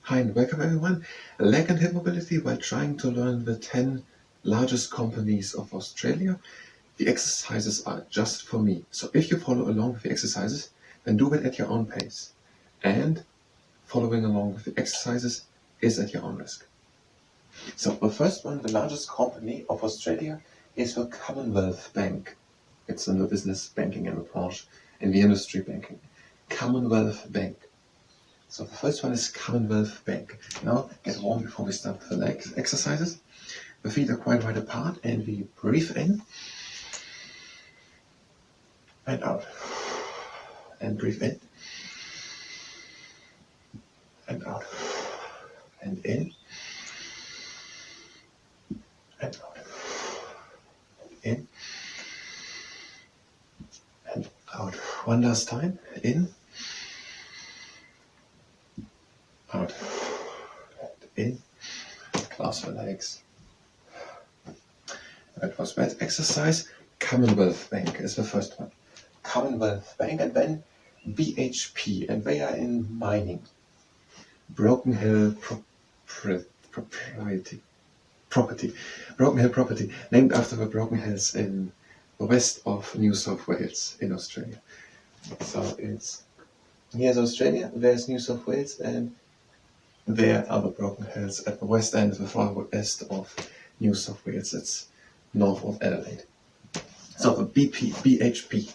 Hi and welcome everyone. REG and Hipmobility, while trying to learn the 10 largest companies of Australia, the exercises are just for me. So if you follow along with the exercises, then do it at your own pace. And following along with the exercises is at your own risk. So the first one, the largest company of Australia, is the Commonwealth Bank. It's in the business banking and the branch in the industry banking. Commonwealth Bank. So the first one is Commonwealth Bank. Now get warm before we start with the exercises. The feet are quite wide apart and we breathe in and out. And breathe in and out. And in and out. And in and out. One last time. In. Out and in, clasp the legs. That was that exercise. Commonwealth Bank is the first one. Commonwealth Bank, and then BHP, and they are in mining. Broken Hill Property. Broken Hill Property, named after the Broken Hills in the west of New South Wales in Australia. So it's here's Australia, there's New South Wales, and there are the Broken Hills at the west end, the far west of New South Wales. It's north of Adelaide. So the BHP,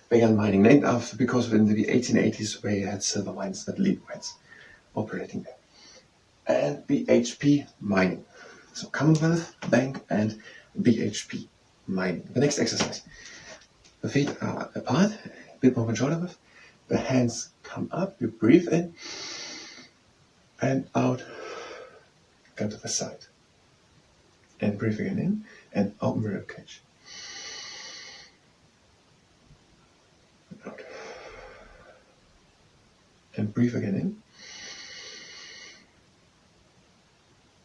they are mining, named after because in the 1880s they had silver mines at Leadwrights operating there. And BHP mining. So Commonwealth Bank and BHP mining. The next exercise. The feet are apart, a bit more than shoulder width. The hands come up, you breathe in and out, go to the side. And breathe again in and open the rib cage. And out. And breathe again in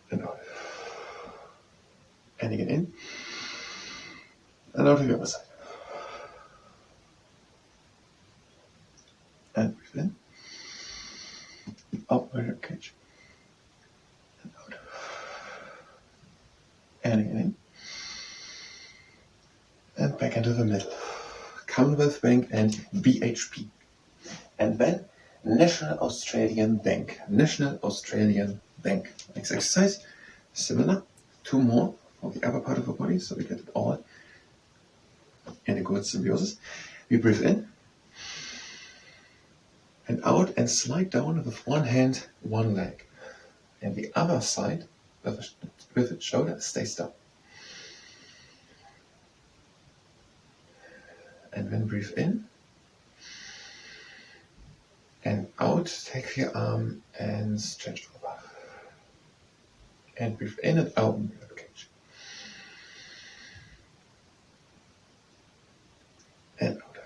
and out. And again in and out to the other side. And breathe in. Open the rib cage. And out. And again in. And back into the middle. Commonwealth Bank and BHP. And then National Australian Bank. National Australian Bank. Next exercise. Similar. 2 more for the upper part of the body, so we get it all in a good symbiosis. We breathe in and out and slide down with one hand, one leg. And the other side, with the shoulder, stays down. And then breathe in and out, take your arm and stretch over. And breathe in and out in the rib cage. And out.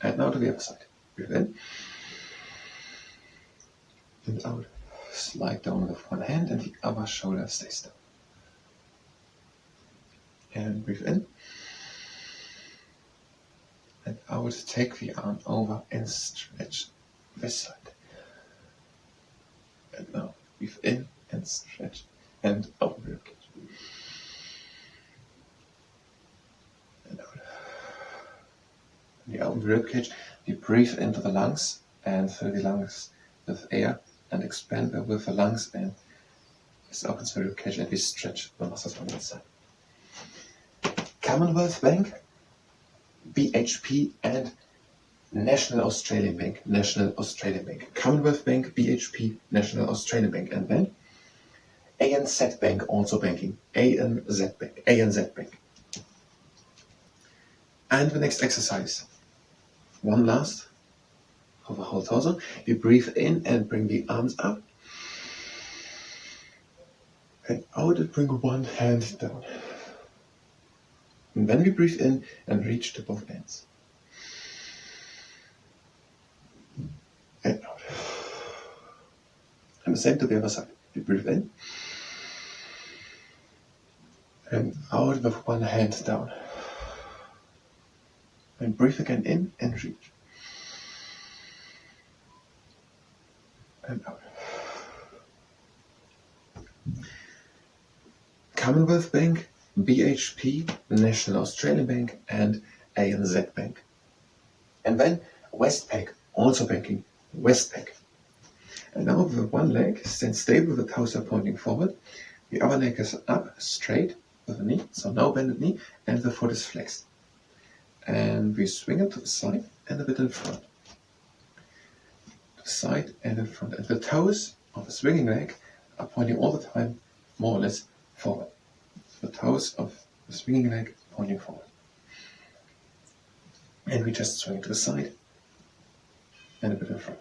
And now to the other side. Breathe in and out. Slide down with one hand and the other shoulder stays down. And breathe in and out. Take the arm over and stretch this side. And now breathe in and stretch and open the rib cage. And out. And you open the rib cage. You breathe into the lungs and fill the lungs with air and expand with the lungs, and this opens the rib cage and we stretch the muscles on that side. Commonwealth Bank, BHP and National Australian Bank. National Australian Bank. Commonwealth Bank, BHP, National Australian Bank. And then ANZ Bank, also banking. ANZ Bank. ANZ Bank. And the next exercise. One last of the whole torso. We breathe in and bring the arms up. And out and bring one hand down. And then we breathe in and reach to both ends. And out. And the same to the other side. We breathe in and out with one hand down. And breathe again in and reach. and out. Commonwealth Bank, BHP, National Australia Bank, and ANZ Bank. And then Westpac, also banking, Westpac. And now the one leg stands stable with the toes are pointing forward. The other leg is up, straight, with the knee, so no bended knee, and the foot is flexed. And we swing it to the side and a bit in front. To the side and in front. And the toes of the swinging leg are pointing all the time, more or less, forward. The toes of the swinging leg pointing forward. And we just swing it to the side and a bit in front.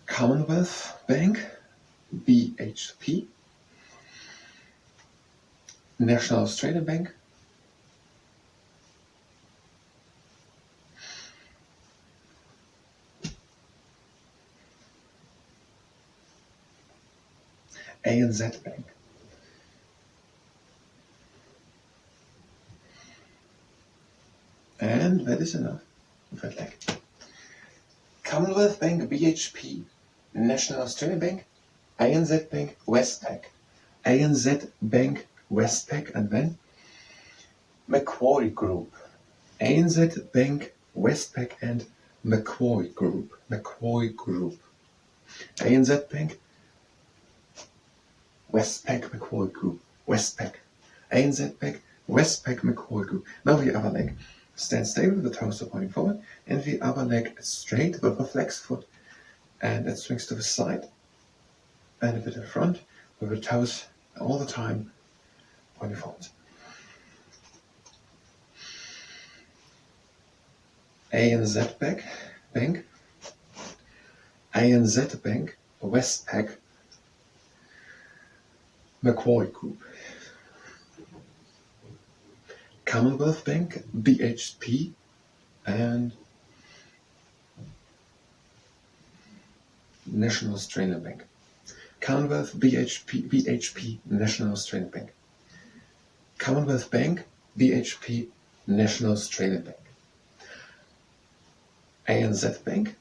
Commonwealth Bank, BHP, National Australia Bank, ANZ Bank, and that is enough of that leg. Commonwealth Bank, BHP, National Australia Bank, ANZ Bank, Westpac, ANZ Bank, Westpac, and then Macquarie Group, ANZ Bank, Westpac, and Macquarie Group, Macquarie Group, ANZ Bank, Westpac, Macquarie Group, Westpac, ANZ Bank, Westpac, Macquarie Group. Now the other leg stands stable, the toes are pointing forward, and the other leg is straight with a flexed foot, and it swings to the side and a bit in front, with the toes all the time pointing forward. ANZ Bank, ANZ Bank, Westpac, Macquarie Group, Commonwealth Bank, BHP, and National Australia Bank. Commonwealth, BHP, National Australia Bank. Commonwealth Bank, BHP, National Australia Bank. ANZ Bank,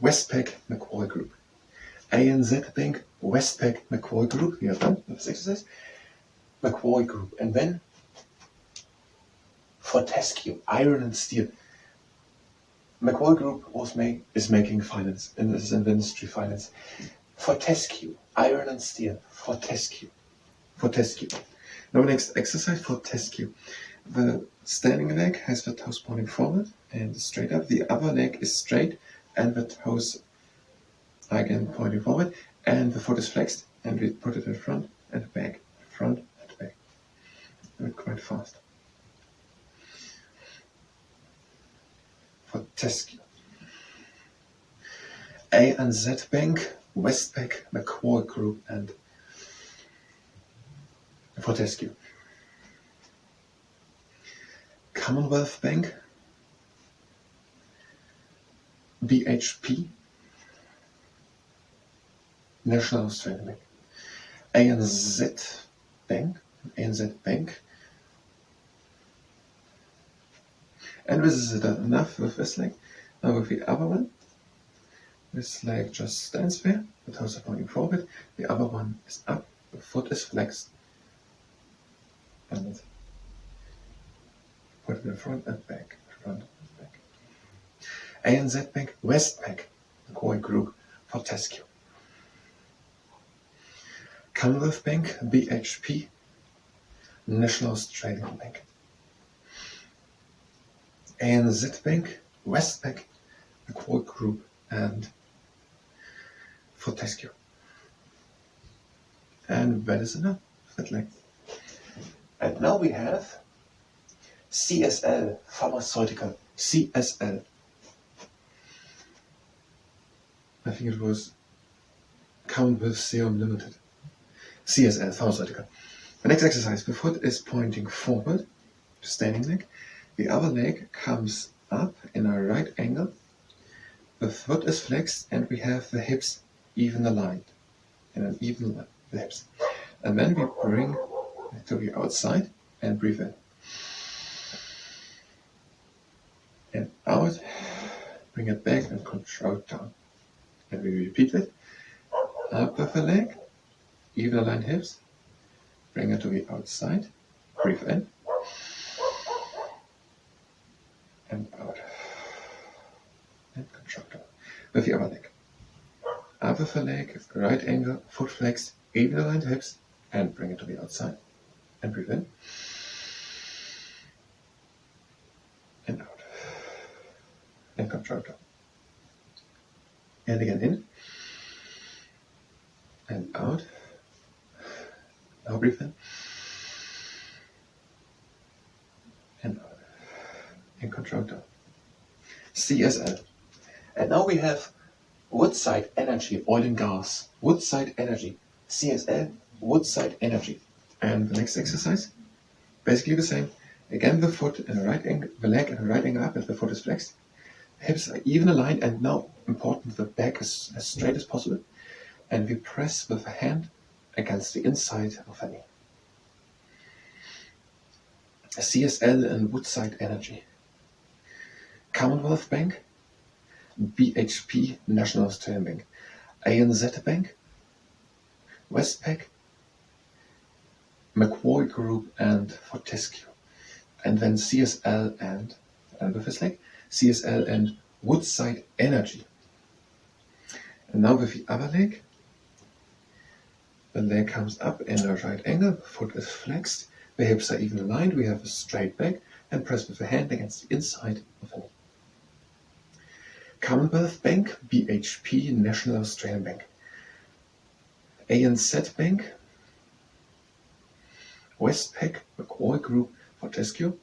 Westpac, Macquarie Group. ANZ Bank, Westpac, Macquarie Group. We are done with this exercise. Macquarie Group. And then Fortescue, iron and steel. Macquarie Group is making finance, and is in the industry finance. Fortescue, iron and steel. Fortescue. Fortescue. Now next exercise, Fortescue. The standing leg has the toes pointing forward and straight up. The other leg is straight and the toes are again pointing forward, and the foot is flexed, and we put it in front and back, front and back. Do it quite fast. Fortescue. ANZ Bank, Westpac, Macquarie Group, and Fortescue. Commonwealth Bank, BHP, National Australia Bank, ANZ Bank, and this is enough with this leg. Now with the other one, this leg just stands there, the toes are pointing forward, the other one is up, the foot is flexed, and put it in front and back, front and back. ANZ Bank, Westpac, Macquarie Group, Fortescue. Commonwealth Bank, BHP, National Australia Bank. ANZ Bank, Westpac, Macquarie Group, and Fortescue. And that is enough. That leg. And now we have CSL, Pharmaceutical, CSL. I think it was Commonwealth Serum Limited. CSL, Pharmaceutical. The next exercise, the foot is pointing forward, standing leg. The other leg comes up in a right angle. The foot is flexed and we have the hips even aligned. In an even line, the hips. And then we bring it to the outside and breathe in. and out, bring it back and control down. And we repeat it. Up with the leg, even aligned hips, bring it to the outside, breathe in, and out, and control down. With the other leg. Up with the leg, right angle, foot flexed, even aligned hips, and bring it to the outside, and breathe in, and out, and control down. And again in, and out. Now breathe in, and out, and control down. CSL. And now we have Woodside Energy, oil and gas. Woodside Energy, CSL, Woodside Energy. And the next exercise, basically the same. Again, the foot and the right angle, the leg and the right angle up, and the foot is flexed. Hips are even aligned, and now important, the back is as straight as possible. And we press with the hand against the inside of the knee. CSL and Woodside Energy. Commonwealth Bank, BHP, National Australian Bank, ANZ Bank, Westpac, Macquarie Group, and Fortescue. And then CSL and with his leg, CSL and Woodside Energy. And now with the other leg, the leg comes up in a right angle, the foot is flexed, the hips are even aligned, we have a straight back, and press with the hand against the inside of the knee. Commonwealth Bank, BHP, National Australian Bank, ANZ Bank, Westpac, Macquarie Group, Fortescue,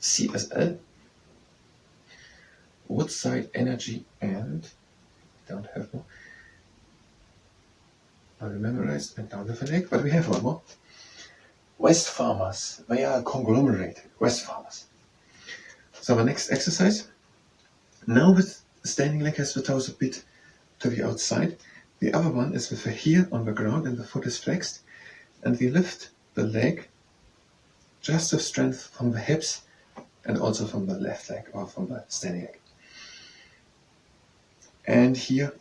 CSL, Woodside Energy, and don't have more. I memorized and down with the leg, but we have one more. Westfarmers, they are a conglomerate, Westfarmers. So the next exercise, now with standing leg has the toes a bit to the outside. The other one is with the heel on the ground and the foot is flexed. And we lift the leg just with strength from the hips and also from the left leg or from the standing leg. And here,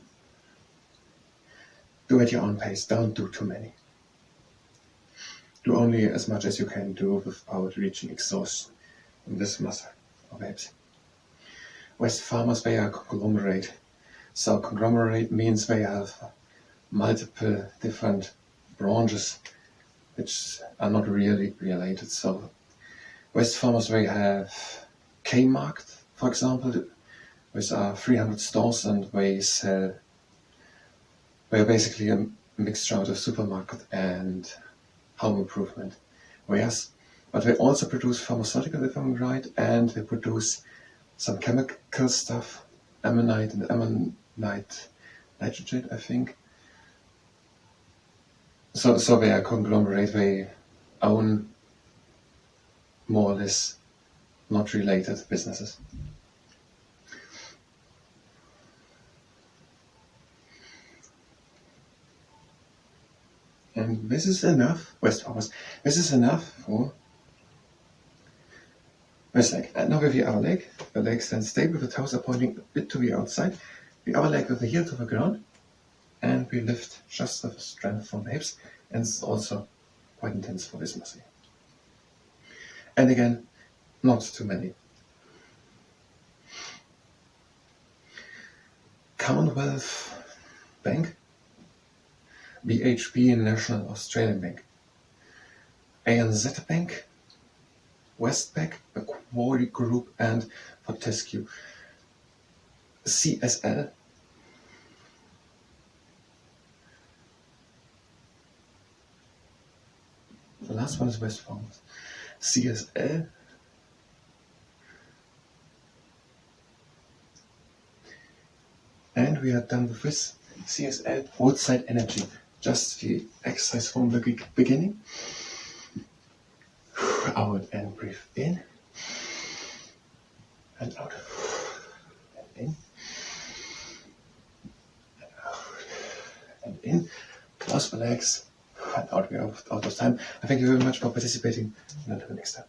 do at your own pace, don't do too many. Do only as much as you can do without reaching exhaustion in this muscle of the hips. Westfarmers, they are a conglomerate. So conglomerate means they have multiple different branches which are not really related. So Westfarmers, they have Kmart, for example, which are 300 stores, and they are basically a mixture out of supermarket and home improvement. Yes, but they also produce pharmaceutical, if I'm right, and they produce some chemical stuff, ammonite and ammonite nitrate, I think. So they are a conglomerate, they own more or less not related businesses. And this is enough, Westfarmers, this is enough for this leg. And now with the other leg, the leg stands stable, the toes are pointing a bit to the outside, the other leg with the heel to the ground, and we lift just with strength from the hips, and it's also quite intense for this muscle. And again, not too many. Commonwealth Bank, BHP, National Australian Bank, ANZ Bank, Westpac, Macquarie Group, and Fortescue, CSL, the last one is Westfarmers, CSL, and we are done with this. CSL, Woodside Energy, just the exercise from the beginning. Out and breathe in, and out, and in, and out, and in. Close the legs, and out. We are out of time. I thank you very much for participating, and until next time.